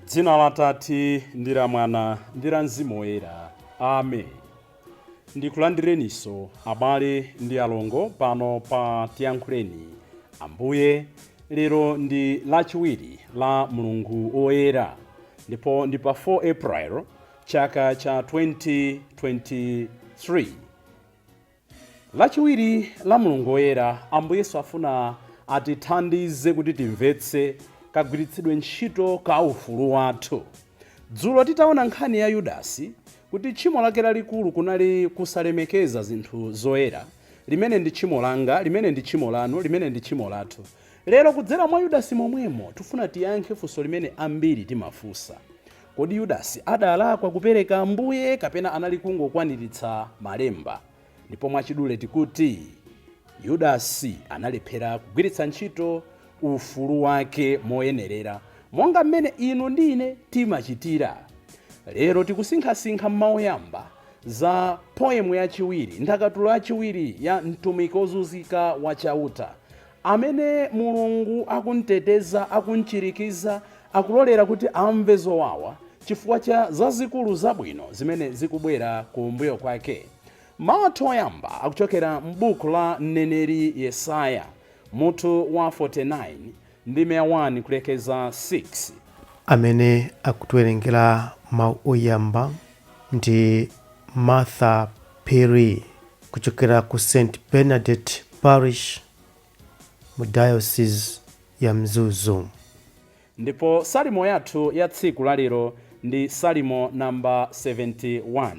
Dzina la Tate ndi la Mwana ndi la Mzimu Woyera. Amen. Ndikulandireniso abale ndi alongo pano pa tiyankhuleni Ambuye. Lero ndi Lachiwiri la Mulungu Woyera, ndipo ndi pa 4 April chaka cha 2023. Lachiwiri la Mulungu Woyera, Ambuyesu afuna atithandize kuti timvetse kagwiritsidwe ntchito ka ufulu wathu. Dzulo titaona nkhani ya Yudasi kuti tchimo lake lalikulu kunali kusalemekeza zinthu zoyera. Limene ndi tchimo langa, limene ndi tchimo lanu, limene ndi tchimo lathu. Lero kudzera mwa Yudasi momwemo tifuna tiyankhe funso limene ambiri timafunsa. Kodi Yudasi adalakwa kupereka Ambuye kapena anali kungokwaniritsa malemba? Ndipo mwachidule tikuti Yudasi analephera kugwiritsa ntchito ufulu wake moyenerera, monga mmene inu ndi ine timachitira. Lero tikusinkhasinkha m'maoyamba za poemu yachiwiri, ndakatulo yachiwiri ya mtumiki wozunzika wachauta, amene Mulungu akumteteza, akumchirikiza, akulolera kuti amve zowawa chifukwa cha zazikulu zabwino zimene zikubwera kumbuyo kwake. Mawu oyamba akuchokera m'buku la mneneri Yesaya, mutu wa 49 ndime ya 1 kulekeza 6. Amene akutiwerengera mawu oyamba ndi Martha Perry kuchokera ku St. Bernadette Parish mu Diocese ya Mzuzu. Ndipo salimo yathu ya tsiku lalero ndi salimo namba 71.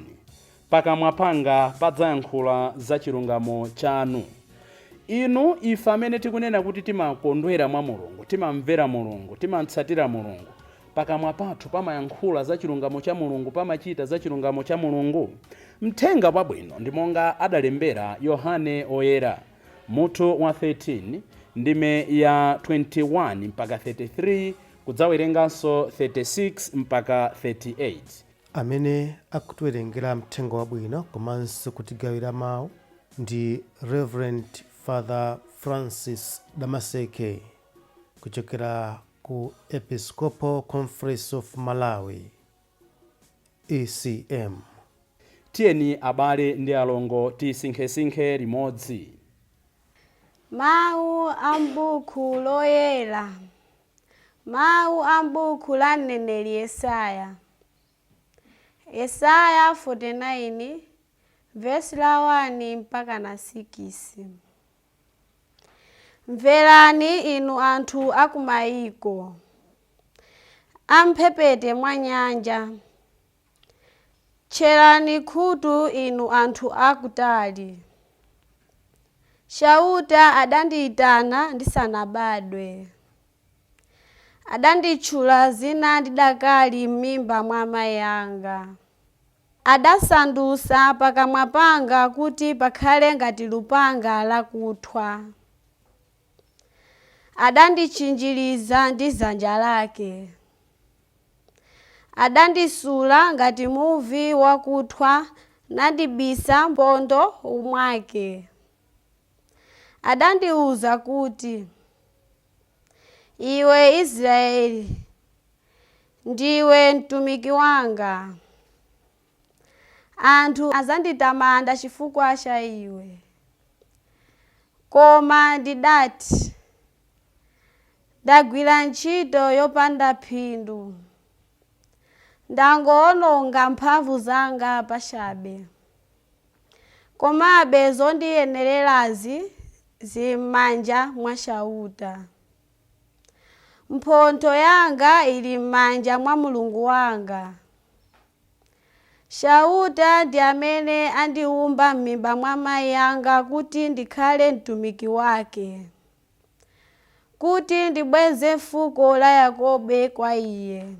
Pakamwa panga padzayankhula za chilungamo chanu. Inu ife amene tikunena kuti timakondwera mwa Mulungu, timamvera Mulungu, timatsatira Mulungu, pakamwa pathu pamayankhula za chilungamo cha Mulungu, pamachita za chilungamo cha Mulungu. Mthenga wabwino ndi monga adalembera Yohane Woyera, mutu wa 13 ndime ya 21 mpaka 33, kudzawerenganso 36 mpaka 38. Amene akutiwerengera mthenga wabwino komanso kutigawira mawu ndi Reverend Father Francis Damaseke kuchokera ku Episcopal Conference of Malawi, ECM. Tiyeni abale ndi alongo tisinkhesinkhe limodzi. Mawu a m'buku loyera. Mawu a m'buku la mneneri Yesaya. Yesaya 49 verse la 1 mpaka na 6. Mverani inu anthu akumayiko, amphepete mwa nyanja. Tcherani khutu inu anthu akutali. Chauta adandiyitana ndisanabadwe, adanditchula zina ndidakali m'mimba mwa amayi anga. Adasandutsa pakamwa panga kuti pakhale ngati lupanga lakuthwa. Adandichinjiriza ndi dzanja lake. Adandisula ngati muvi wakuthwa nandibisa mbondo mwake. Adandiuza kuti, iwe Israeli, ndiwe mtumiki wanga. Anthu azanditamanda chifukwa cha iwe. Koma ndidati, ndagwira ntchito yopanda phindu, ndangowononga mphamvu zanga pachabe. Komabe zondiyenererazi zili m'manja mwa Chauta. Mphotho yanga ili m'manja mwa Mulungu wanga. Chauta ndi amene andiwumba m'mimba mwa amayi anga kuti ndikhale mtumiki wake, kuti ndibweze fuko la Yakobo kwa iye,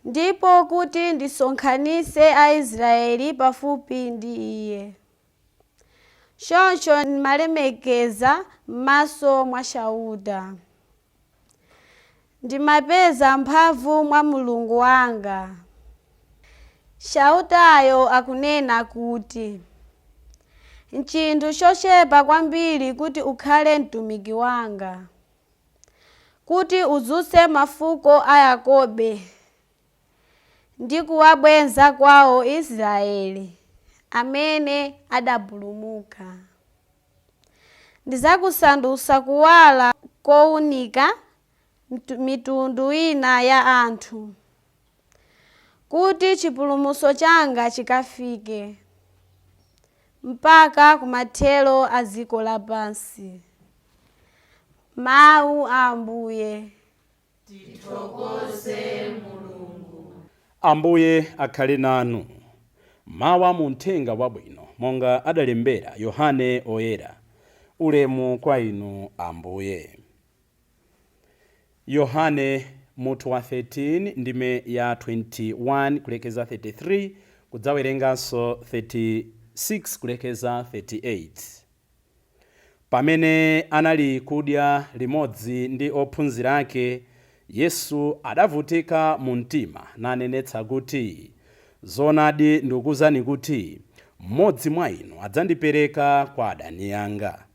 ndipo kuti ndisonkhanitse Aisraeli pafupi ndi iye. Choncho ndimalemekeza m'maso mwa Chauta. Ndimapeza mphamvu mwa Mulungu wanga. Chautayo akunena kuti, n'chinthu chochepa kwambiri kuti ukhale mtumiki wanga. kuti udzutse mafuko a Yakobe ndi kuwabwenza kwawo Israeli amene adapulumuka. Ndidzakusandutsa kuwala kowunika mitundu ina ya anthu, kuti chipulumutso changa chikafike mpaka kumathero a dziko lapansi. Mawu a Ambuye. Tithokoze Mulungu. Ambuye akhale nanu. Mawu mu Uthenga Wabwino monga adalembera Yohane Woyera. Ulemu kwa inu Ambuye. Yohane mutu wa 13 ndime ya 21 kulekeza 33 kudzawerenganso 36 kulekeza 38. Pamene anali kudya limodzi ndi ophunzira ake, Yesu adavutika mu mtima nanenetsa kuti, zoonadi ndikuwuzani kuti mmodzi mwa inu adzandipereka kwa adani anga.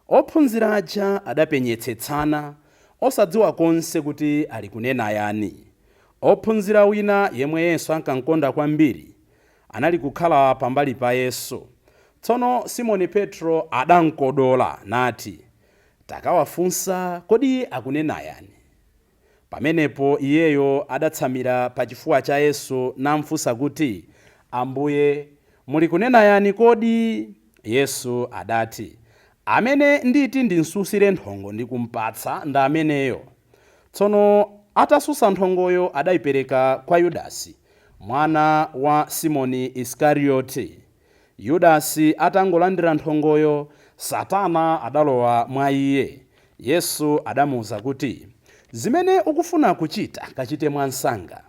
Ophunzira aja adapenyetsetsana osadziwa konse kuti ali kunena yani. Ophunzira wina yemwe Yesu ankamkonda kwambiri anali kukhala pambali pa Yesu. Tsono Simoni Petro adamkodola nati, takawafunsa kodi akunena yani. Pamenepo iyeyo adatsamira pachifuwa cha Yesu namfunsa kuti, Ambuye, muli kunena yani kodi? Yesu adati, amene nditi ndinsusire nthongo ndi kumpatsa ndi ameneyo. Tsono atasusa nthongoyo adayipereka kwa Yudasi, mwana wa Simoni Iskarioti. Yudasi atangolandira nthongoyo, Satana adalowa mwa iye. Yesu adamuwuza kuti, zimene ukufuna kuchita kachite mwansanga.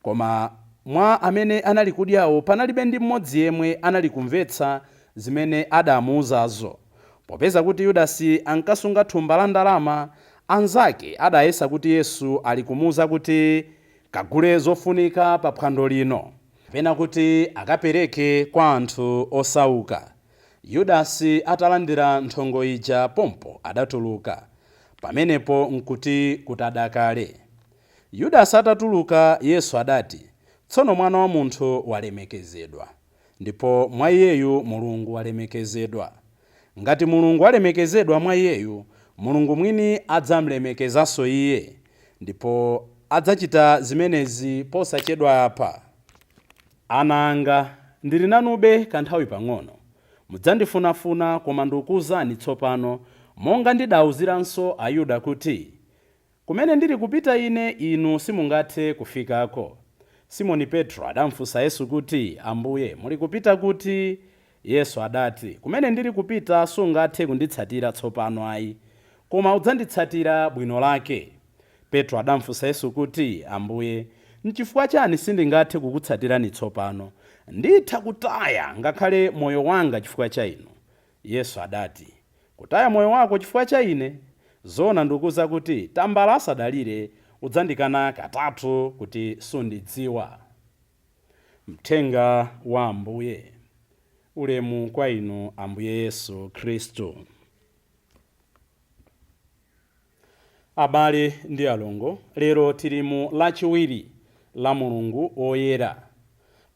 Koma mwa amene anali kudyawo panalibe ndi mmodzi yemwe anali kumvetsa zimene adamuwuzazo. Popeza kuti Yudasi ankasunga thumba la ndalama, anzake adayesa kuti Yesu ali kumuwuza kuti kagule zofunika pa phwando lino, kapena kuti akapereke kwa anthu osauka. Yudasi atalandira nthongo ija pompo adatuluka. Pamenepo nkuti kutadakale. Yudasi atatuluka, Yesu adati, tsono Mwana wa Munthu walemekezedwa, ndipo mwa iyeyu Mulungu walemekezedwa. Ngati Mulungu walemekezedwa mwa iyeyu, Mulungu mwini adzamlemekezanso iye, ndipo adzachita zimenezi posachedwa apa. Ana anga, ndili nanube kanthawi pang'ono. Mudzandifunafuna, koma ndikuwuzani tsopano, monga ndidawuziranso Ayuda kuti, kumene ndili kupita ine, inu simungathe kufikako. Simoni Petro adamfunsa Yesu kuti, Ambuye, muli kupita kuti? Yesu adati, kumene ndili kupita sungathe kunditsatira tsopano ayi, koma udzanditsatira bwino lake. Petro adamfunsa Yesu kuti, Ambuye, n'chifukwa chani sindingathe kukutsatirani tsopano? Nditha kutaya ngakhale moyo wanga chifukwa cha inu. Yesu adati, kutaya moyo wako chifukwa cha ine? Zoona ndikuwuza kuti tambala asadalire udzandikana katatu kuti sundidziwa. Mthenga wa Ambuye. Ulemu kwa inu Ambuye Yesu Khristu. Abale ndi alongo, lero tili mu Lachiwiri Lamulungu Woyera.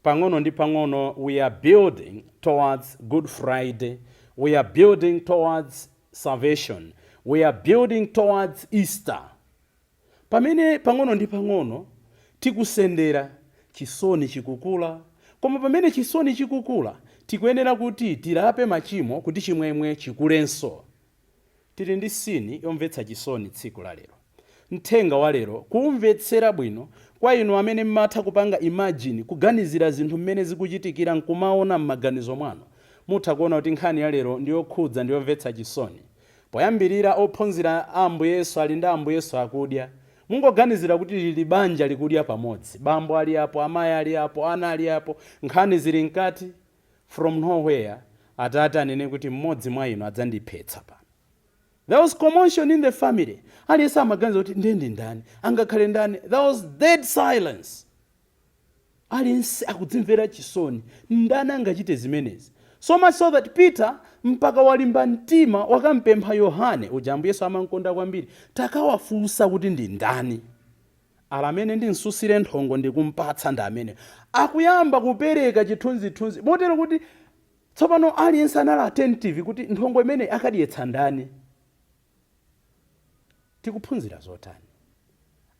Pang'ono ndi pang'ono, we are building towards Good Friday. We are building towards salvation. We are building towards Easter. Pamene pang'ono ndi pang'ono tikusendera, chisoni chikukula. Koma pamene chisoni chikukula, tikuyenera kuti tilape machimo kuti chimwemwe chikulenso. Tili ndi sini yomvetsa chisoni tsiku la lero. Mthenga wa lero kumvetsera bwino kwa inu amene mmatha kupanga imagine, kuganizira zinthu mmene zikuchitikira nkumaona m'maganizo mwanu. Mutha kuona kuti nkhani ya lero ndiyokhudza ndiyomvetsa chisoni. Poyambirira ophunzira Ambuye Yesu ali ndi Ambuye Yesu akudya. Mungoganizira kuti lili banja likudya pamodzi. Bambo ali apo, amayi ali apo, ana ali apo, nkhani zili nkati. From nowhere, Atate anene kuti mmodzi mwa inu adzandiphetsa pa. There was commotion in the family. Aliyense amaganiza kuti ndendi ndani, angakhale ndani. There was dead silence. Aliyense akudzimvera chisoni, ndani angachite zimenezi. So much so that Peter mpaka walimba mtima wakampempha Yohane uja Ambuye Yesu amankonda kwambiri takawafunsa kuti ndi ndani ala amene ndinsusire nthongo ndikumpatsa ndi amene akuyamba kupereka chithunzithunzi motero kuti tsopano aliyense anali attentive kuti nthongo imene akadyetsa ndani. Tikuphunzira zotani?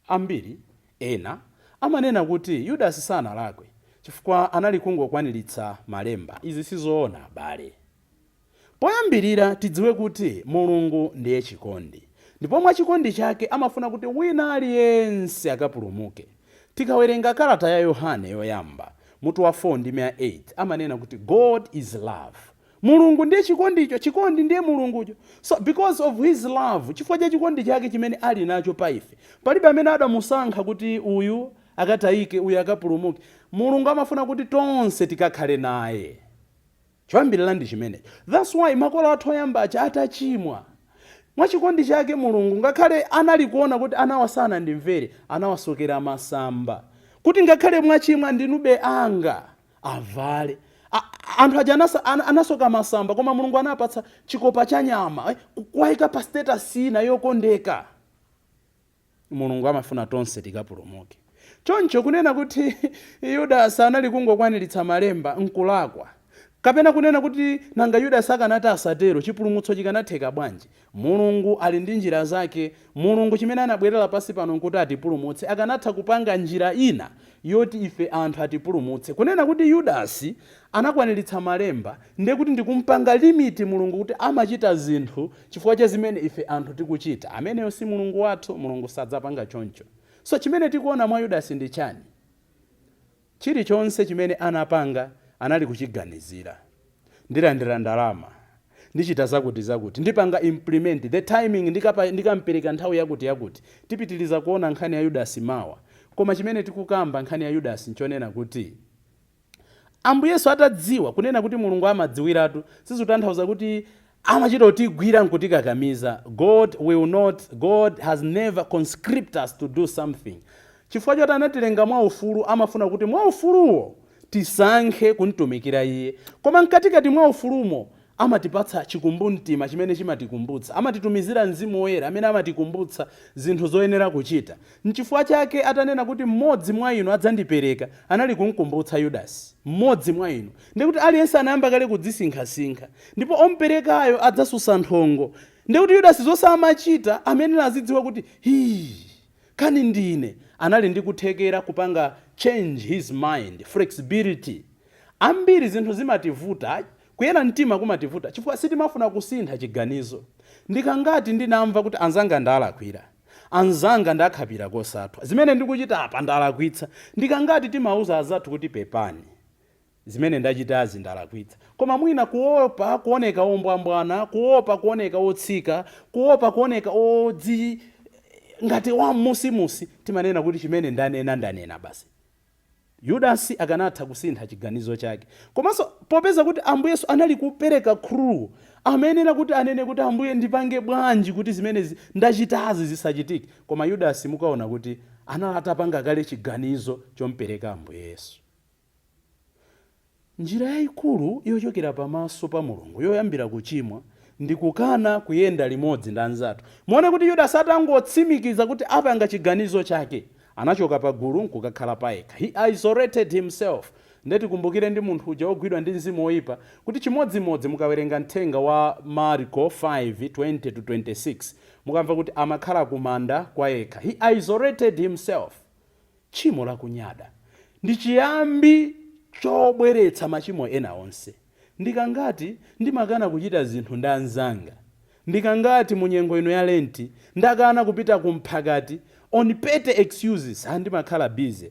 Ambiri ena amanena kuti Yudasi sanalakwe chifukwa anali kungokwaniritsa malemba. Izi sizoona abale. Poyambirira tidziwe kuti Mulungu ndiye chikondi, ndipo mwa chikondi chake amafuna kuti wina aliyense akapulumuke. Tikawerenga kalata ya Yohane yoyamba mutu wa 4:8 amanena kuti God is love. Mulungu ndiye chikondicho, chikondi ndiye Mulungucho. So because of his love, chifukwa cha chikondi chake chimene ali nacho pa ife, palibe amene adamusankha kuti uyu akatayike uyu akapulumuke. Mulungu amafuna kuti tonse tikakhale naye. Choyambirira ndi chimenecho. That's why makolo athu oyamba aja atachimwa, mwa chikondi chake Mulungu ngakhale anali kuona kuti anawasana ndimvere, anawasokera masamba kuti ngakhale mwachimwa ndinube anga avale. Anthu aja anasoka masamba koma Mulungu anapatsa chikopa cha nyama kuwayika pa status ina yokondeka. Mulungu amafuna tonse tikapulumuke. Choncho kunena kuti Yudasi anali kungokwaniritsa malemba nkulakwa, kapena kunena kuti nanga Yudasi akanati asatero chipulumutso chikanatheka bwanji? Mulungu ali ndi njira zake. Mulungu chimene anabwerera pasi pano nkuti atipulumutse, akanatha kupanga njira ina yoti ife anthu atipulumutse. Kunena kuti Yudasi anakwaniritsa malemba ndiye kuti ndikumpanga limiti Mulungu kuti amachita zinthu chifukwa cha zimene ife anthu tikuchita. Ameneyo si Mulungu wathu, Mulungu sadzapanga choncho. So chimene tikuona mwa Yudasi ndi chani? Chilichonse chimene anapanga anali kuchiganizira. Ndilandira ndalama, ndichita zakuti, ndipanga implement the timing, ndikampereka nthawi yakuti. Tipitiliza kuona nkhani ya Yudasi mawa. Koma chimene tikukamba nkhani ya Yudasi nchonena kuti Ambuye Yesu atadziwa kunena kuti Mulungu amadziwiratu, sizikutanthauza kuti amachita kutigwira nkutikakamiza. God has never conscripted us to do something. Chifukwa choti anatilenga mwa ufulu, amafuna kuti mwa ufuluwo tisankhe kuntumikira iye. Koma mkatikati mwa ufulumo amatipatsa chikumbumtima chimene chimatikumbutsa, amatitumizira Mzimu Woyera amene amatikumbutsa zinthu zoyenera kuchita. N'chifukwa chake atanena kuti mmodzi mwa inu adzandipereka, anali kumkumbutsa Yudasi. Mmodzi mwa inu ndikuti aliyense anayamba kale kudzisinkhasinkha, ndipo omperekayo adzasusa nthongo. Ndikuti Yudasi zonse amachita amene azidziwa kuti kani ndine, anali ndi kuthekera kupanga change his mind, flexibility. Ambiri zinthu zimativuta, kuyera mtima kumativuta chifukwa sitimafuna kusintha chiganizo. Ndikangati ndinamva kuti anzanga ndalakwira, anzanga ndakhapira kosathwa, zimene ndikuchita apa ndalakwitsa, ndikangati timauza azathu kuti pepani zimene ndachitazi ndalakwitsa. Koma mwina kuopa kuoneka ombwambwana, kuopa kuoneka otsika, kuopa kuoneka ngati wa musimusi, timanena kuti chimene ndanena basi. Yudasi akanatha kusintha chiganizo chake. Komanso popeza kuti Ambuye Yesu anali kupereka crew amenena kuti anene kuti Ambuye ndipange bwanji kuti zimene ndachitazi zisachitike. Koma Yudasi mukaona kuti analatapanga kale chiganizo chompereka Ambuye Yesu. Njira yayikulu yochokera pamaso pa Mulungu yoyambira kuchimwa ndi kukana kuyenda limodzi ndi anzathu. Muone kuti Yudasi atangotsimikiza kuti apanga chiganizo chake, anachoka pagulu nkukakhala payekha. He isolated himself. Ndeti kumbukire ndi munthu uja ogwidwa ndi mzimu woyipa kuti chimodzimodzi mukawerenga mthenga wa Marko 5:20-26 mukamva kuti amakhala kumanda kwa yekha. He isolated himself. Tchimo la kunyada ndi chiyambi chobweretsa machimo ena onse. Ndikangati ndimakana kuchita zinthu ndi anzanga, ndikangati munyengo ino ya Lenti ndakana kupita kumphakati on petty excuses, ndimakhala busy,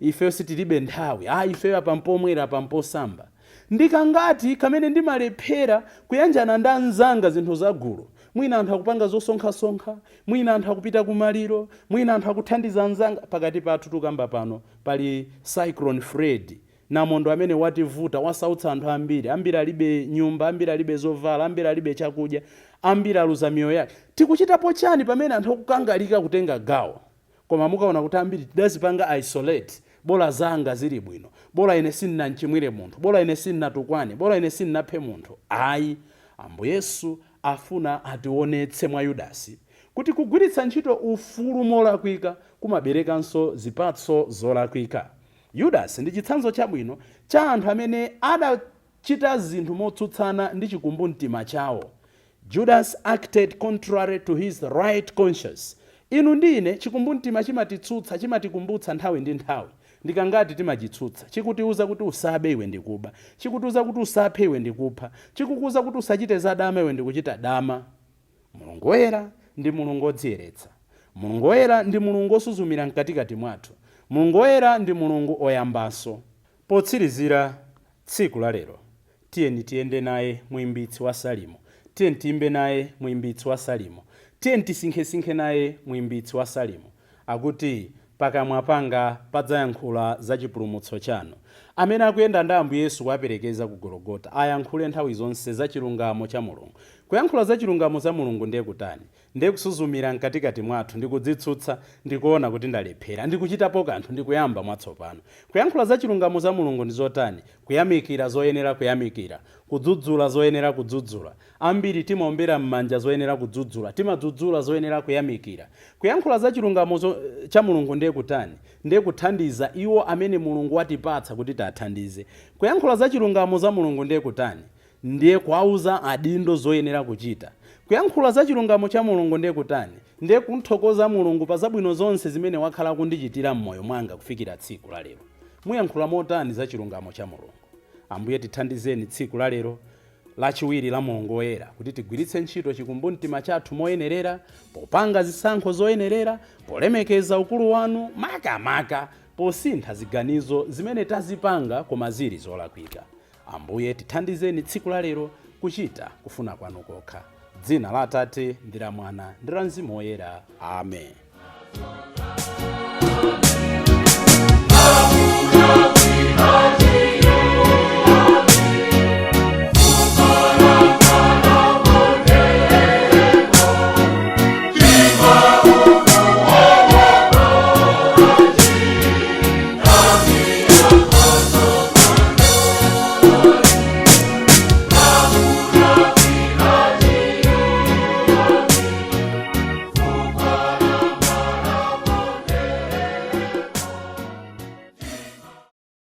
ifeyo sitilibe nthawi, ifeyo apampomwera pamposamba. Ndikangati kamene ndimalephera kuyanjana ndi anzanga zinthu zagulu, mwina anthu akupanga zosonkha-sonkha, mwina anthu akupita kumaliro, mwina anthu akuthandiza anzanga. Pakati pathu tukamba pano pali Cyclone Fred, namondo amene wativuta wasautsa anthu ambiri alibe nyumba, ambiri alibe zovala, ambiri alibe chakudya, ambiri aluza miyoyo yake. Tikuchitapo chani pamene anthu akukangalika kutenga gawo? Koma mukaona kuti ambiri tidazipanga isolate bola zanga zili bwino, bola ine sinnanchimwire munthu, bola ine sinnatukwane, bola ine sinnaphe munthu. Ayi, Ambuye Yesu afuna ationetse mwa Yudasi kuti kugwiritsa ntchito ufulu molakwika kumaberekanso zipatso zolakwika. Yudasi ndi chitsanzo chabwino cha anthu amene adachita zinthu motsutsana ndi chikumbumtima chawo. Judas acted contrary to his right conscience. Inu ndine chikumbumtima chimatitsutsa, chimatikumbutsa nthawi ndi nthawi. Ndikangati timachitsutsa, chikutiuza kuti usabe iwe ndikuba, chikutiuza kuti usaphe iwe ndikupha, chikukuza kuti usachite zadama iwe ndikuchita dama. Mulungu woyera ndi Mulungu odziyeretsa. Mulungu woyera ndi Mulungu osuzumira mkatikati mwathu. Mulungu woyera ndi Mulungu oyambanso. Potsirizira tsiku la lero, tiyeni tiyende naye muimbitsi wa Salimo, tiyeni tiyimbe naye muimbitsi wa Salimo, tiyeni tisinkhe naye muimbitsi wa Salimo. Akuti pakamwa panga padzayankhula za chipulumutso chanu. Amene akuyenda ndi Ambuye Yesu kuwaperekeza ku Gologota ayankhule nthawi zonse za chilungamo cha Mulungu. Kuyankhula za chilungamo za Mulungu ndiye kutani? Ndiye kusuzumira mkatikati mwathu, ndikudzitsutsa, ndikuona kuti ndalephera, ndikuchitapo kanthu, ndikuyamba mwatsopano. Kuyankhula za chilungamo za Mulungu ndi zotani? Kuyamikira zoyenera kuyamikira, kudzudzula zoyenera kudzudzula. Ambiri timaombera m'manja zoyenera kudzudzula, timadzudzula zoyenera kuyamikira. Kuyankhula za chilungamo cha Mulungu ndiye kutani? Ndiye kuthandiza iwo amene Mulungu watipatsa kuti tathandize. Kuyankhula za chilungamo za Mulungu ndiye kutani? Ndiye kuauza adindo zoyenera kuchita. Kuyankhula za chilungamo cha Mulungu ndiye kutani? Ndiye kunthokoza Mulungu pa zabwino zonse zimene wakhala kundichitira m'moyo mwanga kufikira tsiku la lero. Muyankhula motani za chilungamo cha Mulungu? Ambuye tithandizeni tsiku la lero lachiwiri la Mulungu woyera kuti tigwiritse ntchito chikumbumtima chathu moyenerera, popanga zisankho zoyenerera, polemekeza ukulu wanu, makamaka posintha ziganizo zimene tazipanga koma zili zolakwika. Ambuye tithandizeni tsiku la lero kuchita kufuna kwanu kokha. Dzina la Atate ndi la Mwana ndi la Mzimu Woyera. Amen.